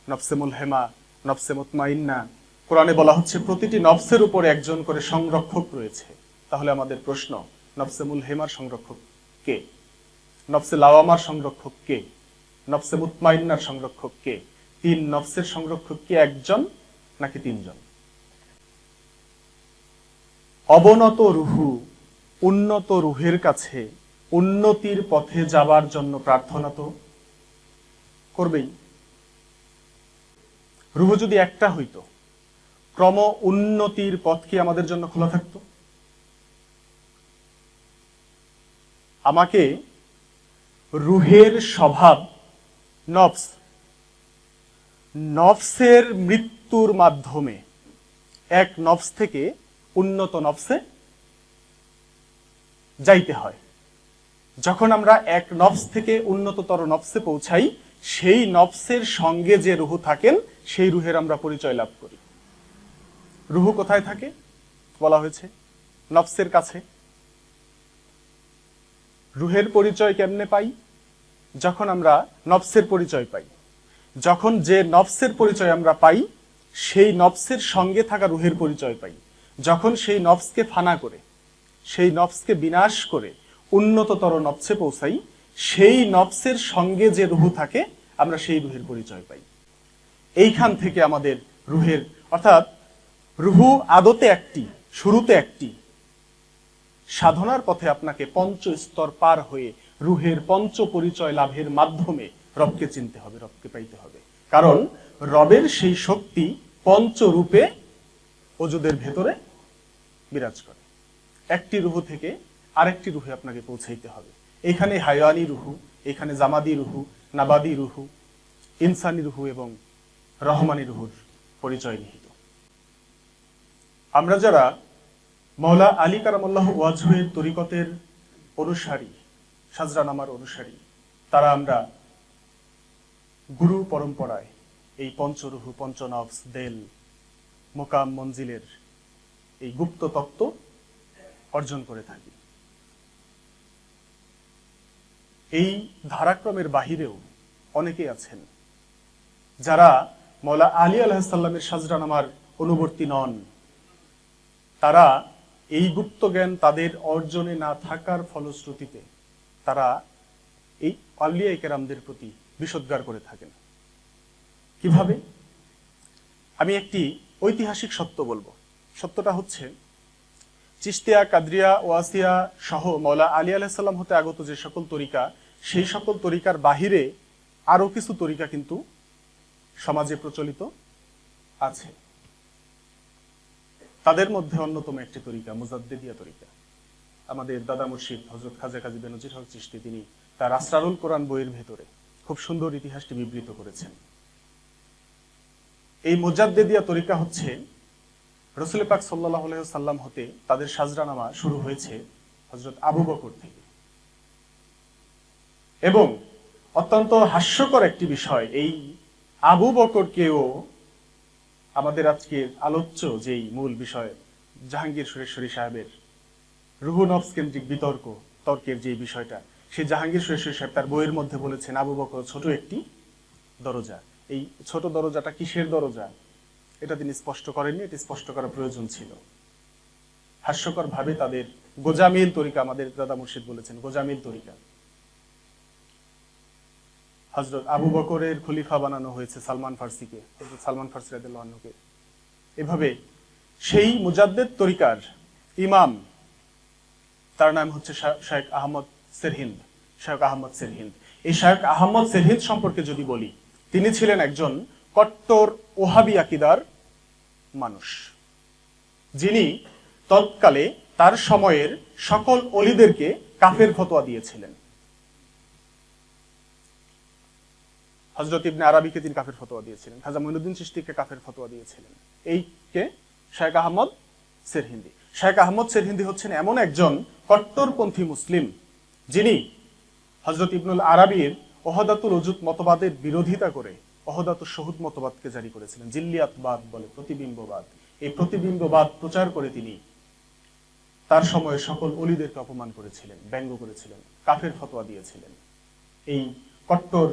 নফসে মুলহেমা, নফসে মুতমাইন্না। কোরআনে বলা হচ্ছে প্রতিটি নফসের উপর একজন করে সংরক্ষক রয়েছে। তাহলে আমাদের প্রশ্ন, নফসে মুলহেমার সংরক্ষক কে? নফসে লাওয়ামার সংরক্ষক কে? নফসে মুতমাইন্নার সংরক্ষক কে? 3 নফসের সংরক্ষক কি একজন নাকি 3 জন? অবনত রুহু উন্নত রুহের কাছে উন্নতির পথে যাবার জন্য প্রার্থনা তো করবেই। রুহু যদি একটা হইতো, ক্রম উন্নতির পথ কি আমাদের জন্য খোলা থাকতো? আমাকে রুহের স্বভাব নফস, নফসের মৃত্যুর মাধ্যমে এক নফস থেকে উন্নত নফসে যাইতে হয়। যখন আমরা এক নফস থেকে উন্নততর নফসে পৌঁছাই, সেই নফসের সঙ্গে যে রুহু থাকেন সেই রুহের আমরা পরিচয় লাভ করি। রুহু কোথায় থাকে বলা হয়েছে? নফসের কাছে। রুহের পরিচয় কেমনে পাই? যখন আমরা নফসের পরিচয় পাই। যখন যে নফসের পরিচয় আমরা পাই, সেই নফসের সঙ্গে থাকা রুহের পরিচয় পাই। যখন সেই নফসকে ফানা করে, সেই নফসকে বিনাশ করে উন্নততর নফসে পৌঁছাই, সেই নফসের সঙ্গে যে রুহু থাকে আমরা সেই রুহের পরিচয় পাই। এইখান থেকে আমাদের রুহের, অর্থাৎ রুহু আদতে একটি, শুরুতে একটি, সাধনার পথে আপনাকে পঞ্চ স্তর পার হয়ে রুহের পঞ্চ পরিচয় লাভের মাধ্যমে রবকে চিনতে হবে, রবকে পাইতে হবে। কারণ রবের সেই শক্তি পঞ্চরূপে ওজুদের ভেতরে বিরাজ করে। একটি রুহু থেকে আরেকটি রুহে আপনাকে পৌঁছাইতে হবে। এখানে হায়ানি রুহু, এখানে জামাদি রুহু, নাবাদি রুহু, ইনসানি রুহু এবং রহমানি রুহুর পরিচয় নিহিত। আমরা যারা মওলা আলী কারামাল্লাহু ওয়াজহুর তরিকতের অনুসারী, সাজরানামার অনুসারী, তারা আমরা গুরু পরম্পরায় এই পঞ্চরুহু, পঞ্চনফস, দেল, মোকাম, মঞ্জিলের এই গুপ্ত তত্ত্ব অর্জন করে থাকি। এই ধারাক্রমের বাহিরেও অনেকে আছেন যারা মওলা আলী আলাইহিস সালামের সাজরানামার অনুবর্তী নন। তারা এই গুপ্ত জ্ঞান তাদের অর্জনে না থাকার ফলশ্রুতিতে তারা এই আউলিয়া কেরামদের প্রতি বিষোদ্গার করে থাকেন। কিভাবে? আমি একটি ঐতিহাসিক সত্য বলবো। সত্যটা হচ্ছে, চিশতিয়া, কাদরিয়া, ওয়াসিয়া সহ মওলা আলী আলাইহিস সালাম হতে আগত যে সকল তরিকা, সেই সকল তরিকার বাহিরে আরো কিছু তরিকা কিন্তু সমাজে প্রচলিত আছে। তাদের মধ্যে অন্যতম একটি তরিকা মুজাদ্দিদিয়া তরিকা। আমাদের দাদা মুর্শিদ হযরত খাজা কাজী বেনজির হক চিশতি তিনি তার আসরারুল কোরআন বইয়ের ভেতরে খুব সুন্দর ইতিহাসটি বিবৃত করেছেন। এই মুজাদ্দিদিয়া তরিকা হচ্ছে রাসূল পাক সাল্লাল্লাহু আলাইহি ওয়াসাল্লাম হতে তাদের সাজরানামা শুরু হয়েছে হযরত আবু বকর থেকে। এবং অত্যন্ত হাস্যকর একটি বিষয়, এই আবু বকরকেও আমাদের আজকের আলোচ্য যেই মূল বিষয় জাহাঙ্গীর সুরেশ্বরী সাহেবের রুহু নফস কেন্দ্রিক তর্কের যে বিষয়টা, সেই জাহাঙ্গীর সুরেশ্বরী সাহেব তার বইয়ের মধ্যে বলেছেন আবু বকর ছোট একটি দরজা। এই ছোট দরজাটা কিসের দরজা এটা তিনি স্পষ্ট করেননি, এটি স্পষ্ট করা প্রয়োজন ছিল। হাস্যকর ভাবে তাদের গোজামিল তরিকা, আমাদের দাদা মুর্শিদ বলেছেন গোজামিল তরিকা, হযরত আবু বকরের খলিফা বানানো হয়েছে সালমান ফার্সিকে, হযরত সালমান ফার্সি রাদিয়াল্লাহু আনহুকে। এভাবে সেই মুজাদ্দিদ তরিকার ইমাম, তার নাম হচ্ছে শায়েখ আহমদ সেরহিন্দ। শায়েখ আহমদ সেরহিন্দ, এই শায়েখ আহমদ সেরহিন্দ সম্পর্কে যদি বলি, তিনি ছিলেন একজন কট্টর ওহাবি আকীদার মানুষ, যিনি তৎকালে তার সময়ের সকল ওলিদেরকে কাফের ফতোয়া দিয়েছিলেন। হযরত ইবনে আরাবিকে তিনি কাফের ফতোয়া দিয়েছিলেন, খাজা মুঈনুদ্দিন চিশতিকে কাফের ফতোয়া দিয়েছিলেন। এই কে? শায়েখ আহমদ সেরহিন্দি। শায়েখ আহমদ সেরহিন্দি হচ্ছেন এমন একজন কট্টরপন্থী মুসলিম, যিনি হযরত ইবনুল আরাবির ওহদাতুল উজুদ মতবাদের বিরোধিতা করে ওহদাতুশ শুহুদ মতবাদকে জারি করেছিলেন। জিল্লিয়াতবাদ বলে, প্রতিবিম্ববাদ। এই প্রতিবিম্ববাদ প্রচার করে তিনি তার সময়ের সকল ওলিদেরকে অপমান করেছিলেন, ব্যঙ্গ করেছিলেন, কাফের ফতোয়া দিয়েছিলেন। এই কট্টর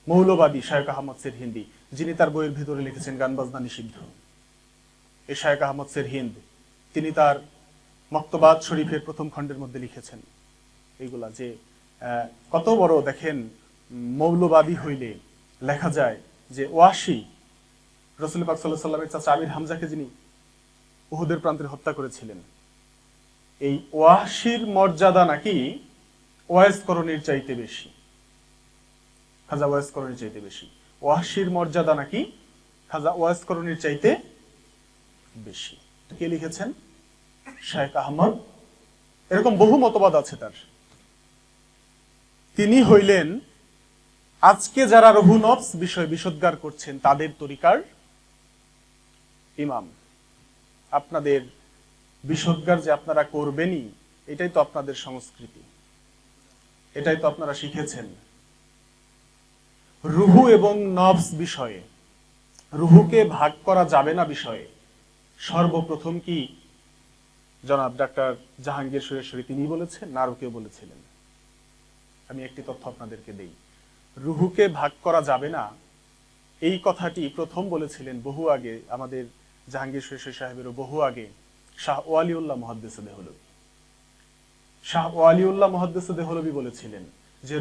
মৌলবাদী শায়েখ আহমদ সেরহিন্দি, যিনি তার বইয়ের ভিতরে লিখেছেন গান বাজনা নিষিদ্ধ, এই শায়েখ আহমদ সেরহিন্দ তিনি তার মক্তবাদ শরীফের প্রথম খণ্ডের মধ্যে লিখেছেন এইগুলা, যে কত বড় দেখেন মৌলবাদী হইলে লেখা যায় যে ওয়াসি, রাসূল পাক সাল্লাল্লাহু আলাইহি ওয়াসাল্লামের চাচা আমির হামজাকে যিনি উহুদের প্রান্তরে হত্যা করেছিলেন, এই ওয়াসির মর্যাদা নাকি ওয়াইস করণীর চাইতে বেশি, খাজা ওয়াইস করণীর চাইতে বেশি। ওয়াসির মর্যাদা নাকি খাজা ওয়াইস করণীর চাইতে বেশি। কে লিখেছেন? শায়েখ আহমদ। এরকম বহু মতবাদ আছে তার। তিনি হইলেন আজকে যারা রুহু নফস বিষয় বিষোদ্গার করছেন তাদের তরিকার ইমাম। আপনাদের বিষোদ্গার যে আপনারা করবেনই, এটাই তো আপনাদের সংস্কৃতি, এটাই তো আপনারা শিখেছেন। রুহু এবং নফস বিষয়ে, রুহুকে ভাগ করা যাবে না বিষয়ে সর্বপ্রথম কি জনাব ডাক্তার জাহাঙ্গীর সুরেশ্বরী তিনি বলেছেন, না আরো কেউ বলেছিলেন? আমি একটি তথ্য আপনাদেরকে দেই। রুহুকে ভাগ করা যাবে না এই কথাটি প্রথম বলেছিলেন বহু আগে, আমাদের জাহাঙ্গীর সুরেশ্বরী সাহেবেরও বহু আগে শাহ ওয়ালিউল্লাহ মুহাদ্দিসে দেহলভী। শাহ ওয়ালিউল্লাহ মুহাদ্দিসে দেহলভী বলেছিলেন যে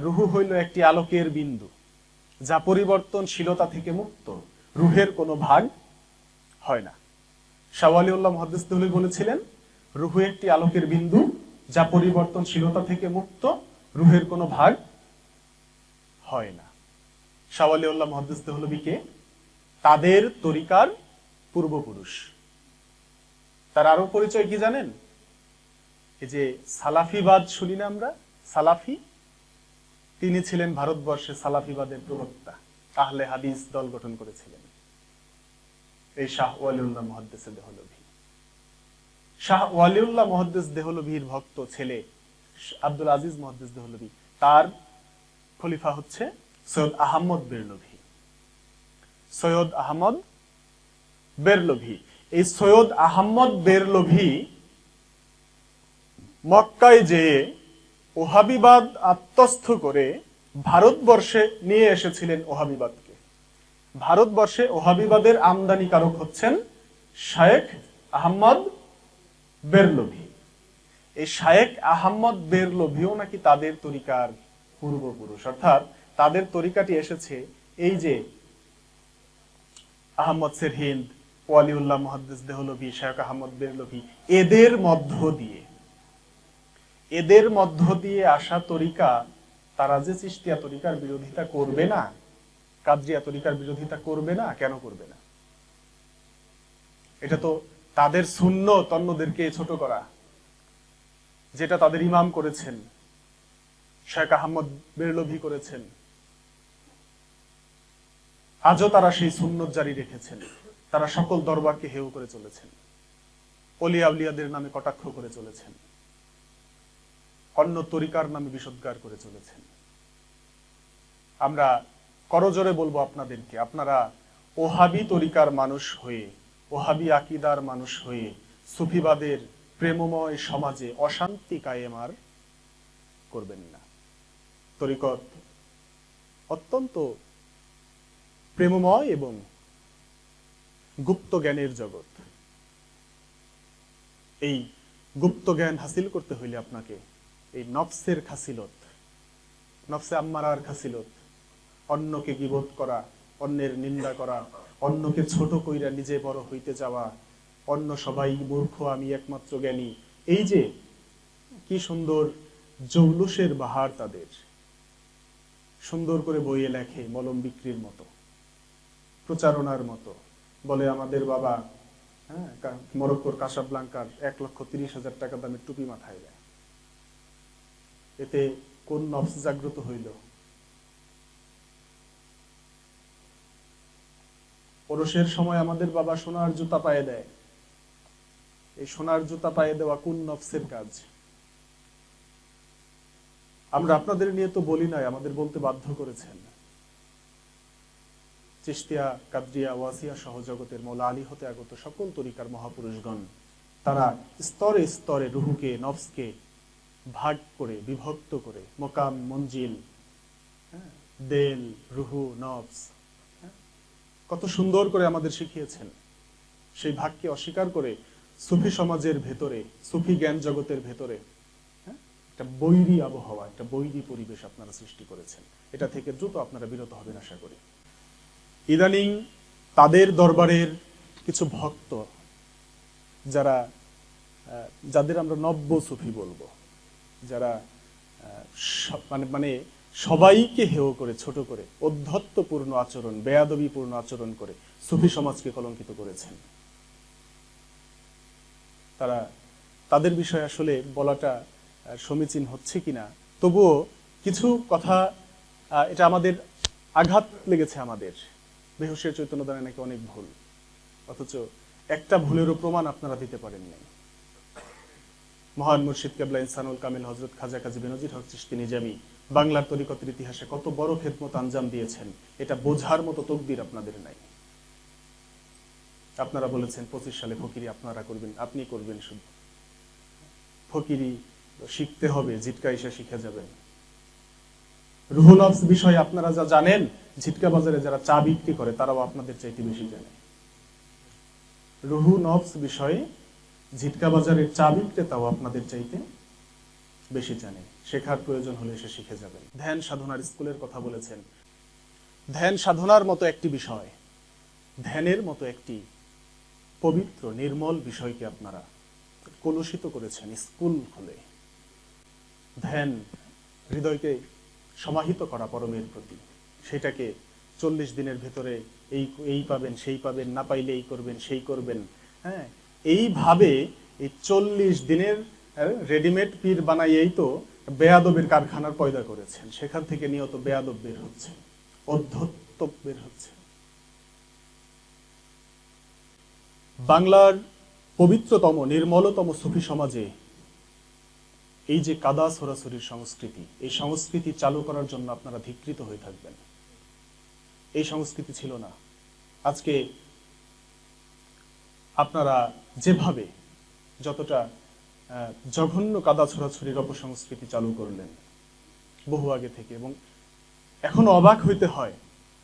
রুহু হইল একটি আলোকের বিন্দু যা পরিবর্তনশীলতা থেকে মুক্ত, রুহের কোনো ভাগ হয় না। শাহ ওয়ালিউল্লাহ মুহাদ্দিস দেহলভী বলেছিলেন রুহু একটি আলোকের বিন্দু যা পরিবর্তনশীলতা থেকে মুক্ত, রুহের কোনো ভাগ হয় না। শাহ ওয়ালিউল্লাহ মুহাদ্দিস দেহলভীকে তাদের তরিকার পূর্বপুরুষ। তার আরো পরিচয় কি জানেন? এই যে সালাফিবাদ শুনি না আমরা, সালাফি, তিনি ছিলেন ভারতবর্ষে সালাফিবাদের প্রবক্তা, আহলে হাদিস দল গঠন করেছিলেন এই শাহ ওয়ালিউল্লাহ মুহাদ্দিস দেহলভী। শাহ ওয়ালিউল্লাহ মুহাদ্দিস দেহলভীর ভক্ত ছেলে আব্দুল আজিজ মুহাদ্দিস দেহলভী, তার খলিফা হচ্ছে সৈয়দ আহমদ বেরলভী। সৈয়দ আহমদ বেরলভী, এই সৈয়দ আহমদ বেরলভী মক্কায় যেয়ে ওহাবিবাদ আত্মস্থ করে ভারতবর্ষে নিয়ে এসেছিলেন ওহাবিবাদকে। ভারতবর্ষে ওহাবিবাদের আমদানিকারক হচ্ছেন শায়েখ আহমদ বেরলভী। এই শায়েখ আহমদ বেরলভীও নাকি তাদের তরিকার পূর্বপুরুষ, অর্থাৎ তাদের তরিকাটি এসেছে এই যে আহমদ সেরহিন্দ, ওয়ালিউল্লাহ মুহাদ্দিস দেহলভী, শায়েখ আহমদ বেরলভী, এদের মধ্য দিয়ে আসা তরিকা। তারা যে চিশতিয়া তরিকার বিরোধিতা করবে না, কাদরিয়া তরিকার বিরোধিতা করবে না, কেন করবে না? এটা তো তাদের সুন্নত অন্যদেরকে ছোট করা, যেটা তাদের ইমাম করেছেন, শায়েখ আহমদ বেরলভী করেছেন। আজও তারা সেই সুন্নত জারি রেখেছেন। তারা সকল দরবারকে হেয় করে চলেছেন, ওলিয়া উলিয়াদের নামে কটাক্ষ করে চলেছেন, অন্য তরিকার নামে বিষোদ্গার করে চলেছেন। আমরা করজোরে বলবো আপনাদেরকে, আপনারা ওহাবি তরিকার মানুষ হয়ে, ওহাবি আকিদার মানুষ হয়ে সুফিবাদের প্রেমময় সমাজে অশান্তি কায়েম আর করবেন না। তরিকত অত্যন্ত প্রেমময় এবং গুপ্ত জ্ঞানের জগৎ। এই গুপ্ত জ্ঞান হাসিল করতে হইলে আপনাকে এই নফসের খাসিলত, নফসে আম্মারার খাসিলত, অন্যকে গীবত করা, অন্যের নিন্দা করা, অন্যকে ছোট কইরা নিজে বড় হইতে যাওয়া, অন্য সবাই মূর্খ আমি একমাত্র জ্ঞানী, এই যে কি সুন্দর জৌলুসের বাহার তাদের, সুন্দর করে বইয়ে লেখে মলম বিক্রির মতো, প্রচারণার মতো। বলে আমাদের বাবা মরক্কোর কাসাব্লাঙ্কার 1,30,000 টাকা দামের টুপি মাথায় দেয়। এতে কোন নফস জাগ্রত হইল? ওরসের সময় আমাদের বাবা সোনার জুতা পায়ে দেয়। এই সোনার জুতা পায়ে দেওয়া কোন নফসের কাজ? আমরা আপনাদের নিয়ে তো বলি নাই, আমাদের বলতে বাধ্য করেছেন। চিশতিয়া, কাদরিয়া, ওয়াসিয়া সহ জগতের মৌলা আলী হতে আগত সকল তরিকার মহাপুরুষগণ তারা স্তরে স্তরে রুহুকে, নফসকে ভাগ করে, বিভক্ত করে, মোকাম, মঞ্জিল, দেল, রুহু, নফস কত সুন্দর করে আমাদের শিখিয়েছেন। সেই ভাগকে অস্বীকার করে সুফি সমাজের ভেতরে, সুফি জ্ঞান জগতের ভেতরে একটা বৈরী আবহাওয়া, একটা বৈরী পরিবেশ আপনারা সৃষ্টি করেছেন। এটা থেকে দ্রুত আপনারা বিরত হবেন আশা করি। ইদানিং তাদের দরবারের কিছু ভক্ত, যাদের আমরা নব্য সুফি বলবো, যারা মানে সবাইকে হেয় করে, ছোট করে, অধ্যত্বপূর্ণ আচরণ, বেয়াদবিপূর্ণ আচরণ করে সুফি সমাজকে কলঙ্কিত করেছেন। তাদের বিষয়ে আসলে বলাটা সমীচীন হচ্ছে কিনা, তবুও কিছু কথা, এটা আমাদের আঘাত লেগেছে। আমাদের বেহুশের চৈতন্য দানে নাকি অনেক ভুল, অথচ একটা ভুলেরও প্রমাণ আপনারা দিতে পারেন নাই। মহান মুর্শিদ কেবলা ইনসানুল কামিল হযরত খাজা কাজী বেনজির হক চিশতি নিজামী বাংলার তরিকতের ইতিহাসে কত বড় খেদমত আঞ্জাম দিয়েছেন, এটা বোঝার মতো তকদির আপনাদের নাই। আপনারা বলেছেন 25 সালে ফকিরি আপনারা করবেন, আপনি করবেন, শুধু ফকিরি শিখতে হবে, ঝিটকা এসে শিখে যাবেন। রুহুল নফস বিষয়ে আপনারা যা জানেন, ঝিটকা বাজারে যারা চা বিক্রি করে তারাও আপনাদের চাইতে বেশি জানে। রুহু নফস বিষয়ে ঝিটকা বাজারের চা বিক্রেতাও আপনাদের চাইতে বেশি জানে। শেখার প্রয়োজন হলে এসে শিখে যাবেন। ধ্যান সাধনার স্কুলের কথা বলেছেন। ধ্যান সাধনার মতো একটি বিষয়, ধ্যানের মতো একটি পবিত্র নির্মল বিষয়কে আপনারা কলুষিত করেছেন স্কুল হলে। ধ্যান হৃদয়কে সমাহিত করা পরমের প্রতি, সেটাকে 40 দিনের ভেতরে এই পাবেন সেই পাবেন, না পাইলে এই করবেন সেই করবেন, হ্যাঁ, এইভাবে এই 40 দিনের রেডিমেড পীর বানাইয়েই তো বেয়াদবের কারখানার পয়দা করেছেন। সেখান থেকে নিয়ত বেয়াদব বের হচ্ছে, অধ্যত্ত বের হচ্ছে। বাংলার পবিত্রতম নির্মলতম সুফি সমাজে এই যে কাদা ছড়াছড়ির সংস্কৃতি, এই সংস্কৃতি চালু করার জন্য আপনারা ধিকৃত হয়ে থাকবেন। এই সংস্কৃতি ছিল না। আজকে আপনারা যেভাবে যতটা জঘন্য কাদা ছড়াছড়ির অপসংস্কৃতি চালু করলেন বহু আগে থেকে, এবং এখনো অবাক হইতে হয়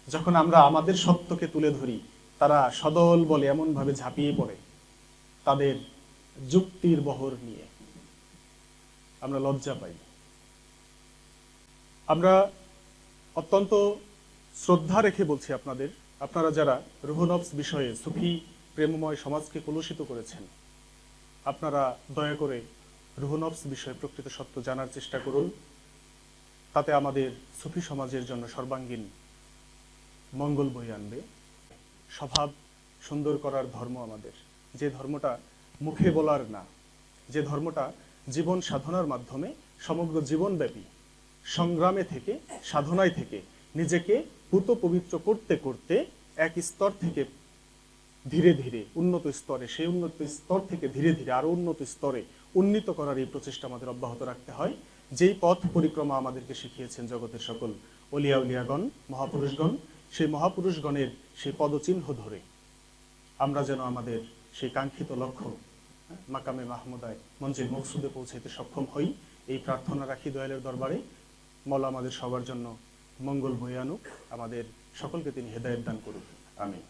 যখন আমরা আমাদের সত্যকে তুলে ধরি, তারা সদল বলে এমন ভাবে ঝাঁপিয়ে পড়ে তাদের যুক্তির বহর নিয়ে। আমরা লজ্জা পাই। আমরা অত্যন্ত শ্রদ্ধা রেখে বলছি আপনাদের, আপনারা যারা রুহুল নফস বিষয়ে সুফি প্রেমময় সমাজকে কলুষিত করেছেন, আপনারা দয়া করে রুহুল নফস বিষয়ে প্রকৃত সত্য জানার চেষ্টা করুন। তাতে আমাদের সুফি সমাজের জন্য সর্বাঙ্গীন মঙ্গল বয়ে আনবে। স্বভাব সুন্দর করার ধর্ম আমাদের, যে ধর্মটা মুখে বলার না, যে ধর্মটা জীবন সাধনার মাধ্যমে সমগ্র জীবনব্যাপী সংগ্রামে থেকে, সাধনায় থেকে নিজেকে পুত পবিত্র করতে করতে এক স্তর থেকে ধীরে ধীরে উন্নত স্তরে, সেই উন্নত স্তর থেকে ধীরে ধীরে আরো উন্নত স্তরে উন্নীত করার এই প্রচেষ্টা আমাদের অব্যাহত রাখতে হয়। যেই পথ পরিক্রমা আমাদেরকে শিখিয়েছেন জগতের সকল অলিয়া উলিয়াগণ, মহাপুরুষগণ, সেই মহাপুরুষগণের সেই পদচিহ্ন ধরে আমরা যেন আমাদের সেই কাঙ্ক্ষিত লক্ষ্য মাকামে মাহমুদায় মঞ্জিল মকসুদে পৌঁছাইতে সক্ষম হই, এই প্রার্থনা রাখি দয়ালের দরবারে। মওলা আমাদের সবার জন্য মঙ্গল বয়ে আনুক, আমাদের সকলকে তিনি হেদায়েত দান করুন। আমিন।